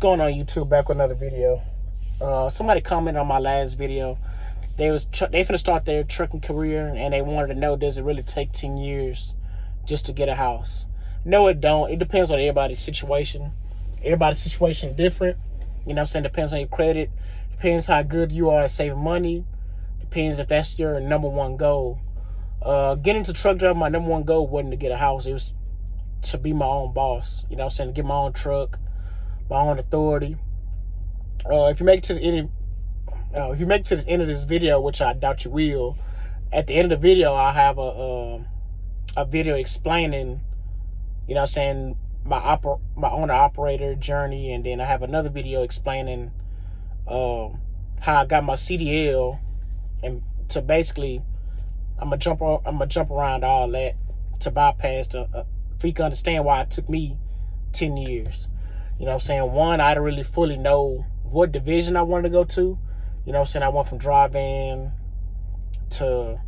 going on, YouTube? Back with another video. Somebody commented on my last video. They finna start their trucking career, and they wanted to know, does it really take 10 years just to get a house? No, it don't. It depends on everybody's situation. Everybody's situation is different. You know what I'm saying? Depends on your credit. Depends how good you are at saving money. Depends if that's your number one goal. Getting into truck driving, my number one goal wasn't to get a house. It was to be my own boss. You know what I'm saying? To get my own truck, my own authority. If you make it to the end, of this video, which I doubt you will, at the end of the video, I'll have a video explaining, you know what I'm saying, my owner operator journey, and then I have another video explaining how I got my CDL, and to basically, I'm gonna jump around all that to bypass for you can understand why it took me 10 years. You know what I'm saying? One, I didn't really fully know what division I wanted to go to. You know what I'm saying? I went from dry van to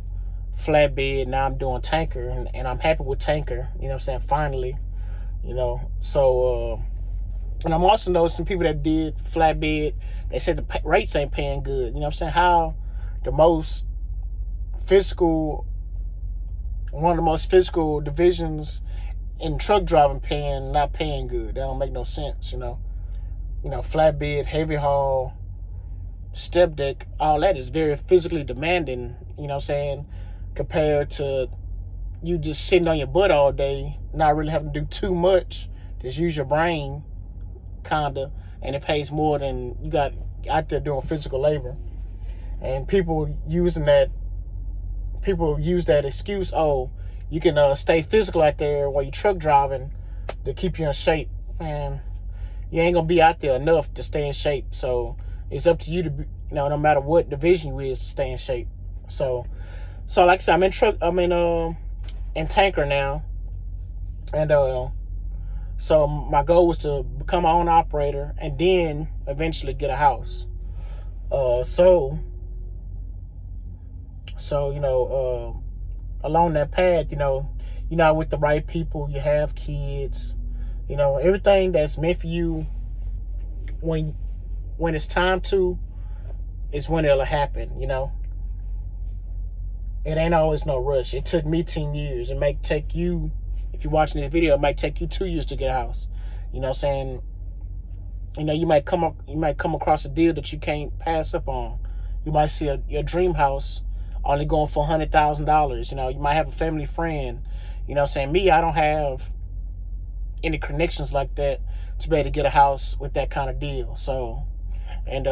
flatbed. Now I'm doing tanker, and I'm happy with tanker. You know what I'm saying? Finally, you know. So, and I'm also noticing people that did flatbed, they said the rates ain't paying good. You know what I'm saying? How the most physical, one of the most physical divisions in truck driving not paying good. That don't make no sense, you know. You know, flatbed, heavy haul, step deck, all that is very physically demanding, you know what I'm saying, compared to you just sitting on your butt all day, not really having to do too much, just use your brain, kinda, and it pays more than you got out there doing physical labor. And people use that excuse, oh, you can stay physical out there while you truck driving to keep you in shape. And you ain't gonna be out there enough to stay in shape. So it's up to you to be, you know, no matter what division you is, to stay in shape. So like I said, I'm in tanker now. And so my goal was to become my own operator and then eventually get a house. So you know, along that path, you know, you're not with the right people, you have kids, you know, everything that's meant for you when it's time to is when it'll happen, you know. It ain't always no rush. It took me 10 years. It might take you, if you're watching this video, it might take you 2 years to get a house. You know what I'm saying? You know, you might come across a deal that you can't pass up on. You might see your dream house only going for $100,000. You know, you might have a family friend. You know what I'm saying? Me, I don't have any connections like that to be able to get a house with that kind of deal. So, and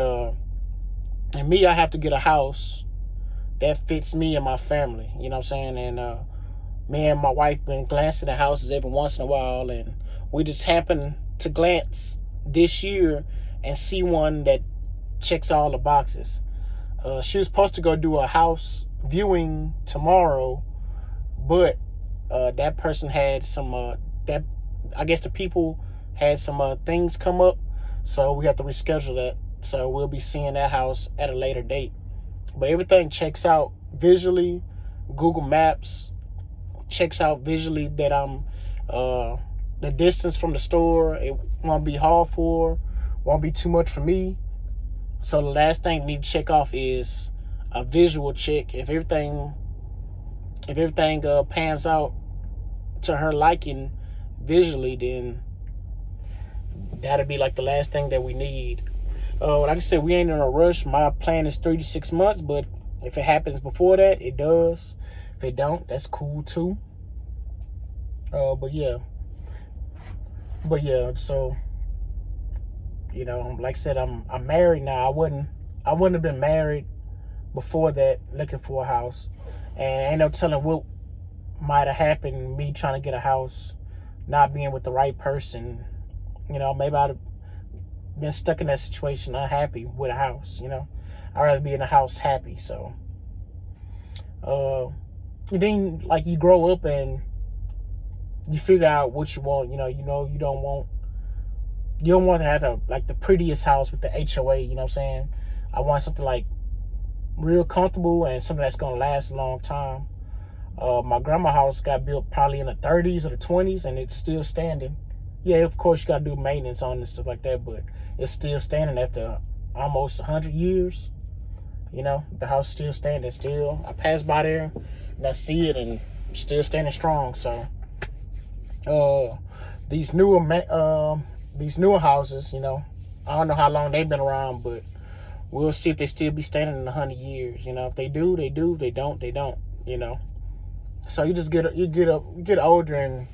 me, I have to get a house that fits me and my family. You know what I'm saying? And me and my wife been glancing at houses every once in a while, and we just happened to glance this year and see one that checks all the boxes. She was supposed to go do a house viewing tomorrow, but that person had some I guess the people had some things come up, so we have to reschedule that. So we'll be seeing that house at a later date. But everything checks out visually. Google Maps checks out visually that I'm the distance from the store, it won't be hard for, won't be too much for me. So the last thing we need to check off is a visual check. If everything pans out to her liking visually, then that'll be like the last thing that we need. Like I said, we ain't in a rush. My plan is 3 to 6 months, but if it happens before that, it does. If it don't, that's cool too. But yeah, so, you know, like I said, I'm married now. I wouldn't have been married before that, looking for a house. And ain't no telling what might have happened, me trying to get a house, not being with the right person. You know, maybe I'd have been stuck in that situation unhappy with a house, you know. I'd rather be in a house happy. So then, like, you grow up and you figure out what you want. You don't want to have the prettiest house with the HOA, you know what I'm saying? I want something like real comfortable and something that's gonna last a long time. My grandma's house got built probably in the 30s or the 20s, and it's still standing. Yeah, of course you gotta do maintenance on it and stuff like that, but it's still standing after almost 100 years. You know, the house still standing. Still, I pass by there and I see it, and still standing strong. So, these newer houses, you know, I don't know how long they've been around, but we'll see if they still be standing in 100 years. You know, if they do, they do. They don't, they don't. You know, so you just get older and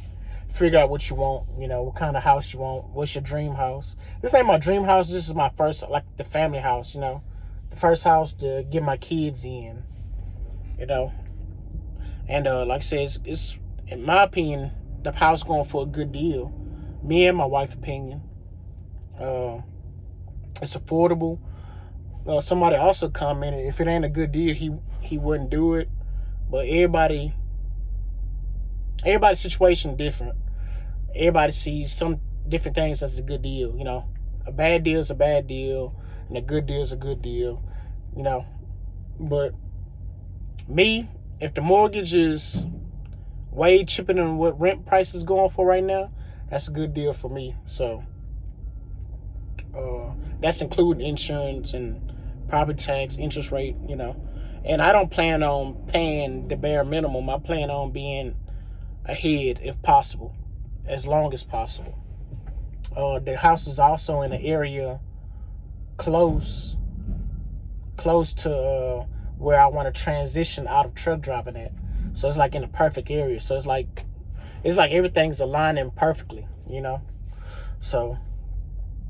figure out what you want. You know, what kind of house you want. What's your dream house? This ain't my dream house. This is my first, like, the family house. You know, the first house to get my kids in. You know, and like I said, it's in my opinion, the house going for a good deal. Me and my wife's opinion. It's affordable. Somebody also commented, if it ain't a good deal, he wouldn't do it. But everybody's situation different. Everybody sees some different things as a good deal. You know, a bad deal is a bad deal, and a good deal is a good deal. You know, but me, if the mortgage is way cheaper than what rent price is going for right now, that's a good deal for me. So that's including insurance and property tax, interest rate, you know. And I don't plan on paying the bare minimum. I plan on being ahead if possible, as long as possible. The house is also in an area close to where I want to transition out of truck driving at. So it's like in a perfect area. So it's like everything's aligning perfectly, you know. So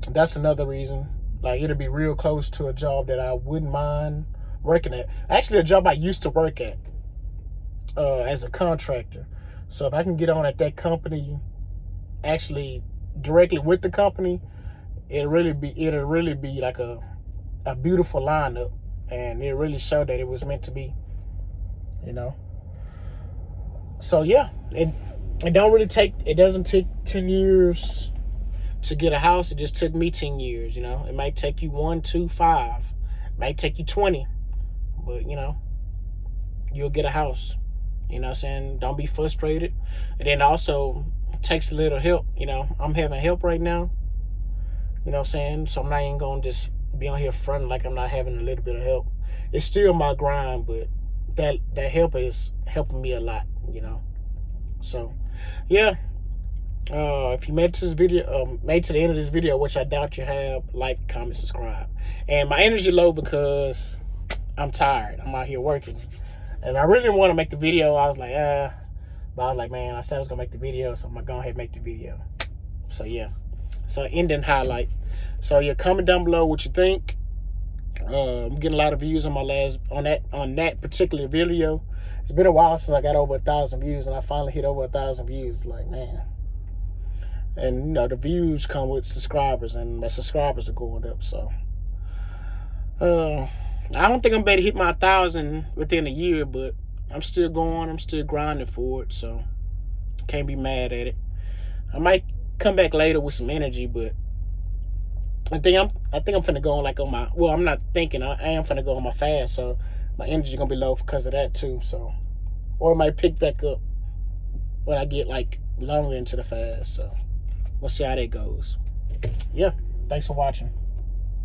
that's another reason. Like, it'll be real close to a job that I wouldn't mind working at. Actually, a job I used to work at as a contractor. So if I can get on at that company, actually directly with the company, it'll really be like a beautiful lineup, and it really showed that it was meant to be, you know. So yeah, it doesn't take 10 years to get a house. It just took me 10 years, you know. It might take you 1, 2, 5. It might take you 20. But, you know, you'll get a house. You know what I'm saying? Don't be frustrated. And then also, it takes a little help. You know, I'm having help right now. You know what I'm saying? So I'm not even going to just be on here fronting like I'm not having a little bit of help. It's still my grind, but that help is helping me a lot, you know. So, yeah. If you made it to this video, made to the end of this video, which I doubt you have, like, comment, subscribe. And my energy low because I'm tired. I'm out here working, and I really didn't want to make the video. I was like, but I was like, man, I said I was gonna make the video, so I'm gonna go ahead and make the video. So yeah, so ending highlight. So yeah, comment down below what you think. I'm getting a lot of views on my on that particular video. It's been a while since I got over 1,000 views, and I finally hit over 1,000 views. Like, man. And, you know, the views come with subscribers, and my subscribers are going up. So, I don't think I'm better hit my 1,000 within a year, but I'm still going. I'm still grinding for it. So, can't be mad at it. I might come back later with some energy, but I think I'm finna go on like on my. Well, I'm not thinking. I am finna go on my fast, so my energy gonna be low because of that too. So, or it might pick back up when I get like longer into the fast. So. We'll see how that goes. Yeah, thanks for watching.